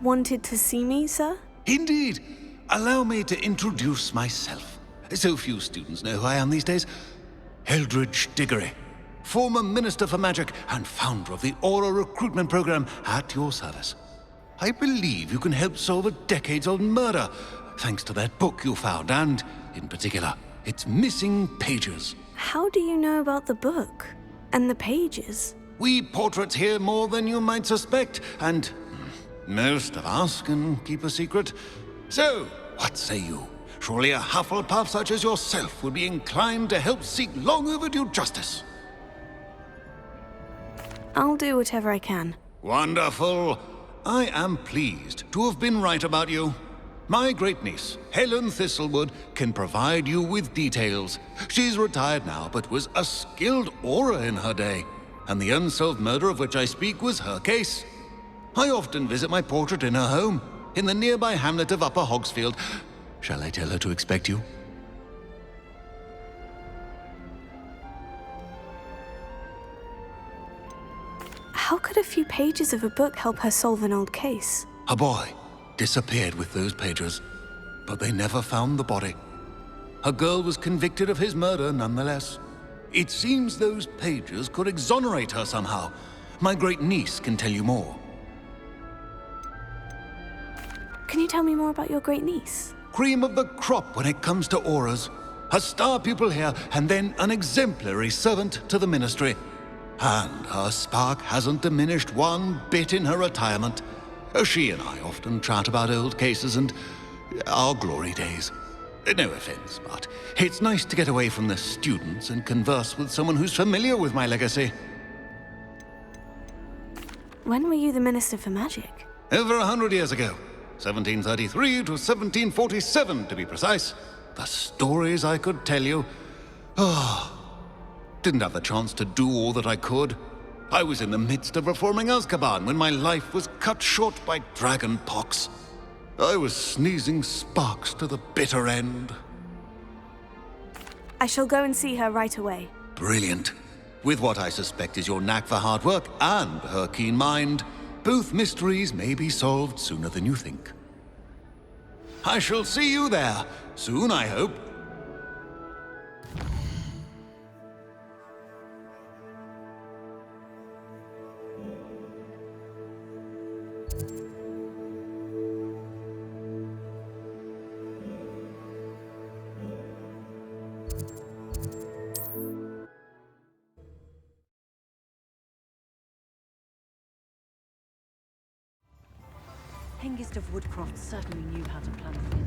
wanted to see me, sir? Indeed. Allow me to introduce myself. So few students know who I am these days. Eldridge Diggory, former Minister for Magic and founder of the Aura Recruitment Program, at your service. I believe you can help solve a decades-old murder, thanks to that book you found, and, in particular, its missing pages. How do you know about the book? And the pages? We portraits hear more than you might suspect, and most of us can keep a secret. So, what say you? Surely a Hufflepuff such as yourself would be inclined to help seek long overdue justice. I'll do whatever I can. Wonderful. I am pleased to have been right about you. My great-niece, Helen Thistlewood, can provide you with details. She's retired now, but was a skilled aura in her day, and the unsolved murder of which I speak was her case. I often visit my portrait in her home, in the nearby hamlet of Upper Hogsfield. Shall I tell her to expect you? How could a few pages of a book help her solve an old case? A boy disappeared with those pages, but they never found the body. A girl was convicted of his murder nonetheless. It seems those pages could exonerate her somehow. My great-niece can tell you more. Can you tell me more about your great-niece? Cream of the crop when it comes to auras. A star pupil here, and then an exemplary servant to the ministry. And her spark hasn't diminished one bit in her retirement. She and I often chat about old cases and our glory days. No offense, but it's nice to get away from the students and converse with someone who's familiar with my legacy. When were you the Minister for Magic? Over 100 years ago. 1733 to 1747, to be precise. The stories I could tell you. Didn't have the chance to do all that I could. I was in the midst of reforming Azkaban when my life was cut short by dragon pox. I was sneezing sparks to the bitter end. I shall go and see her right away. Brilliant. With what I suspect is your knack for hard work and her keen mind, both mysteries may be solved sooner than you think. I shall see you there, soon I hope. Hengist of Woodcroft certainly knew how to plan a thing.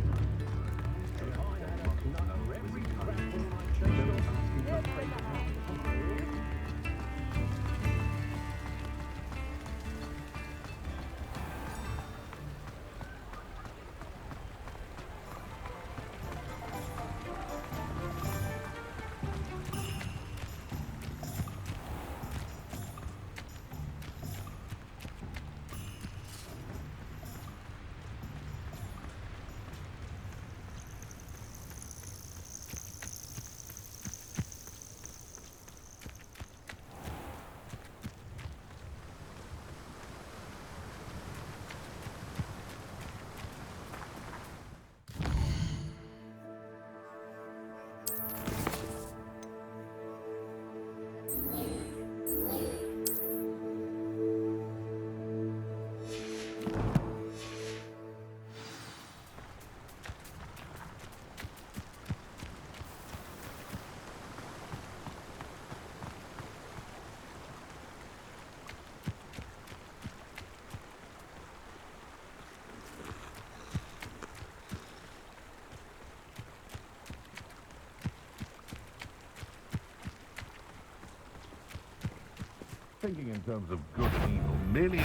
Thinking in terms of good and evil, merely...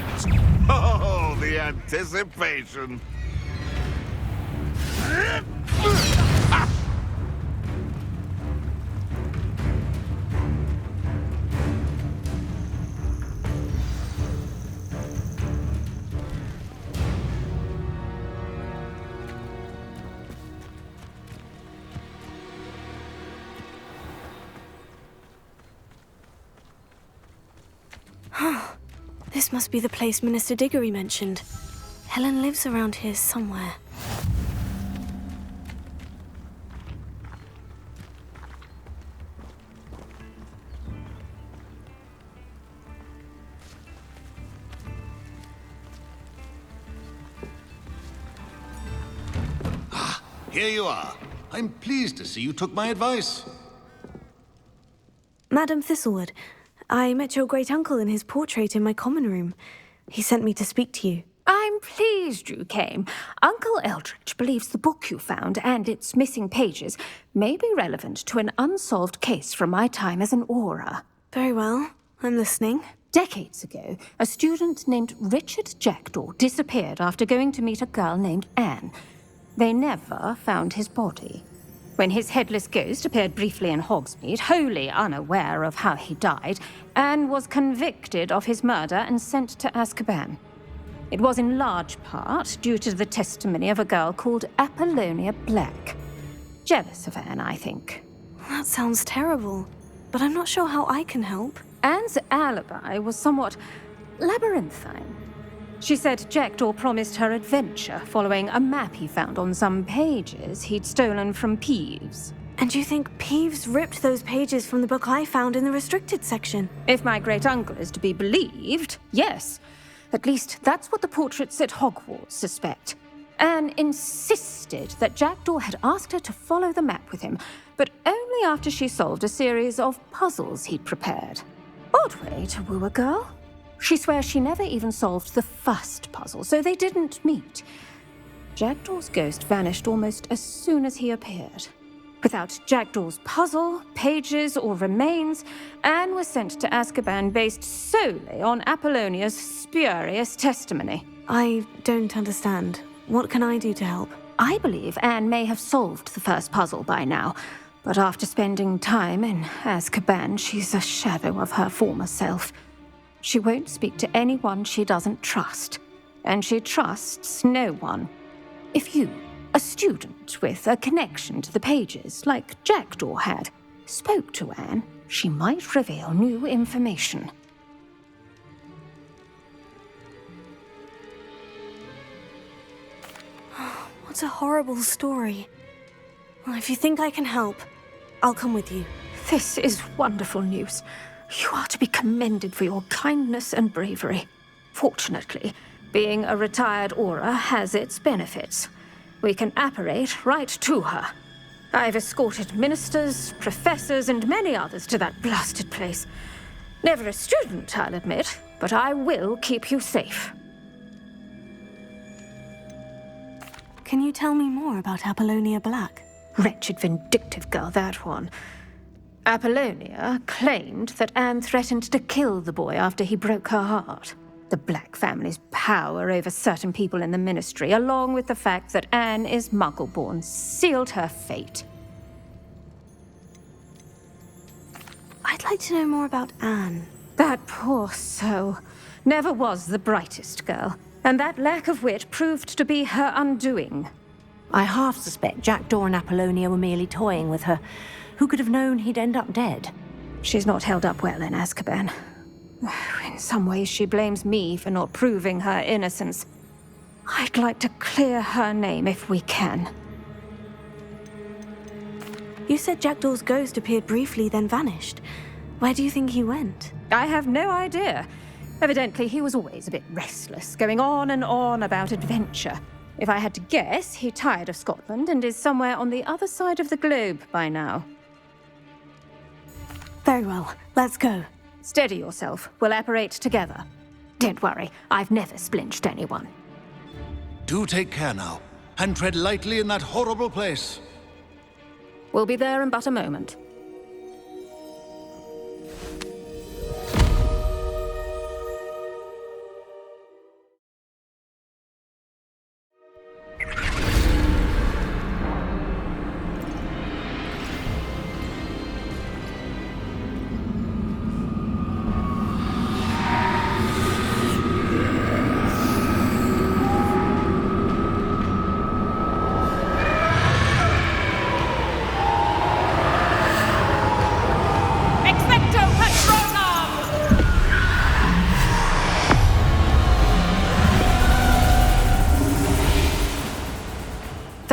Oh, the anticipation! This must be the place Minister Diggory mentioned. Helen lives around here somewhere. Here you are. I'm pleased to see you took my advice. Madam Thistlewood, I met your great-uncle in his portrait in my common room. He sent me to speak to you. I'm pleased you came. Uncle Eldridge believes the book you found and its missing pages may be relevant to an unsolved case from my time as an aura. Very well. I'm listening. Decades ago, a student named Richard Jackdaw disappeared after going to meet a girl named Anne. They never found his body. When his headless ghost appeared briefly in Hogsmeade, wholly unaware of how he died, Anne was convicted of his murder and sent to Azkaban. It was in large part due to the testimony of a girl called Apollonia Black. Jealous of Anne, I think. That sounds terrible, but I'm not sure how I can help. Anne's alibi was somewhat labyrinthine. She said Jackdaw promised her adventure following a map he found on some pages he'd stolen from Peeves. And you think Peeves ripped those pages from the book I found in the restricted section? If my great-uncle is to be believed, yes. At least that's what the portraits at Hogwarts suspect. Anne insisted that Jackdaw had asked her to follow the map with him, but only after she solved a series of puzzles he'd prepared. Odd way to woo a girl. She swears she never even solved the first puzzle, so they didn't meet. Jackdaw's ghost vanished almost as soon as he appeared. Without Jackdaw's puzzle, pages, or remains, Anne was sent to Azkaban based solely on Apollonia's spurious testimony. I don't understand. What can I do to help? I believe Anne may have solved the first puzzle by now, but after spending time in Azkaban, she's a shadow of her former self. She won't speak to anyone she doesn't trust, and she trusts no one. If you, a student with a connection to the pages, like Jackdaw had, spoke to Anne, she might reveal new information. What a horrible story. Well, if you think I can help, I'll come with you. This is wonderful news. You are to be commended for your kindness and bravery. Fortunately, being a retired aura has its benefits. We can apparate right to her. I've escorted ministers, professors, and many others to that blasted place. Never a student, I'll admit, but I will keep you safe. Can you tell me more about Apollonia Black? Wretched, vindictive girl, that one. Apollonia claimed that Anne threatened to kill the boy after he broke her heart. The Black family's power over certain people in the ministry, along with the fact that Anne is Muggle-born, sealed her fate. I'd like to know more about Anne. That poor soul never was the brightest girl, and that lack of wit proved to be her undoing. I half suspect Jackdaw and Apollonia were merely toying with her. Who could have known he'd end up dead? She's not held up well in Azkaban. In some ways, she blames me for not proving her innocence. I'd like to clear her name if we can. You said Jackdaw's ghost appeared briefly, then vanished. Where do you think he went? I have no idea. Evidently, he was always a bit restless, going on and on about adventure. If I had to guess, he tired of Scotland and is somewhere on the other side of the globe by now. Very well, let's go. Steady yourself. We'll apparate together. Don't worry, I've never splinched anyone. Do take care now, and tread lightly in that horrible place. We'll be there in but a moment.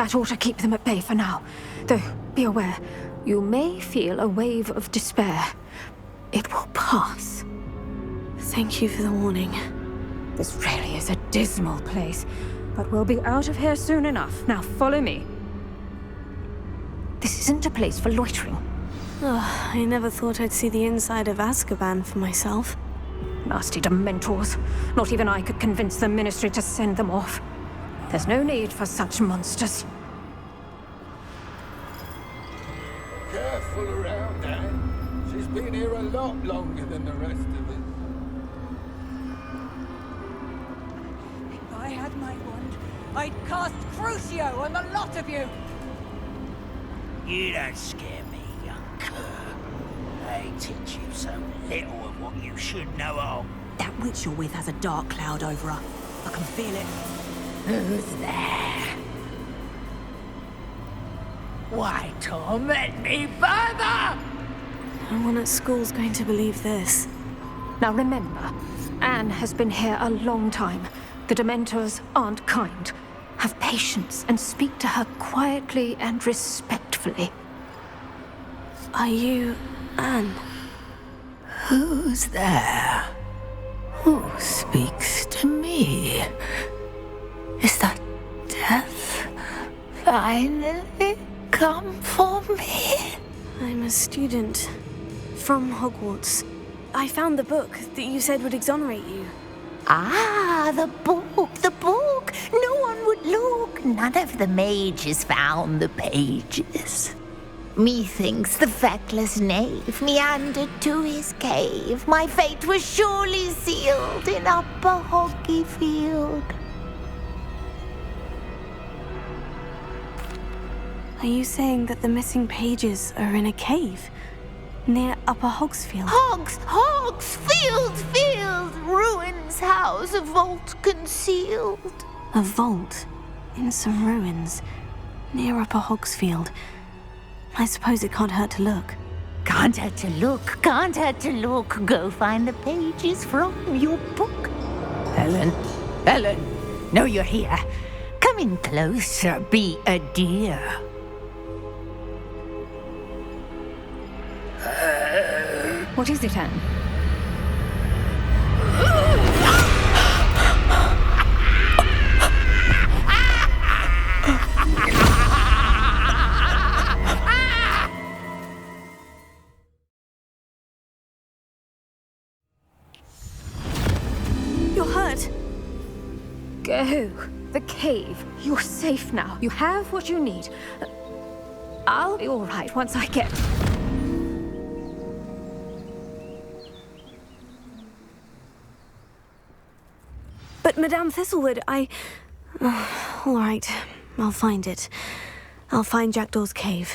That ought to keep them at bay for now. Though, be aware, you may feel a wave of despair. It will pass. Thank you for the warning. This really is a dismal place, but we'll be out of here soon enough. Now follow me. This isn't a place for loitering. Oh, I never thought I'd see the inside of Azkaban for myself. Nasty Dementors. Not even I could convince the Ministry to send them off. There's no need for such monsters. Careful around, Anne. She's been here a lot longer than the rest of us. If I had my wand, I'd cast Crucio on the lot of you! You don't scare me, young cur. They teach you so little of what you should know of. That witch you're with has a dark cloud over her. I can feel it. Who's there? Why torment me further? No one at school's going to believe this. Now remember, Anne has been here a long time. The Dementors aren't kind. Have patience and speak to her quietly and respectfully. Are you Anne? Who's there? Who speaks to me? Is that death finally come for me? I'm a student from Hogwarts. I found the book that you said would exonerate you. Ah, the book, the book. No one would look. None of the mages found the pages. Methinks the feckless knave meandered to his cave. My fate was surely sealed in Upper Hoggyfield. Are you saying that the missing pages are in a cave near Upper Hogsfield? Field, ruins house, a vault concealed. A vault in some ruins near Upper Hogsfield. I suppose it can't hurt to look. Can't hurt to look. Go find the pages from your book. Helen, know you're here. Come in closer, be a dear. What is it, Anne? You're hurt. Go. The cave. You're safe now. You have what you need. I'll be all right once I get... But Madame Thistlewood, all right, I'll find it. I'll find Jackdaw's cave.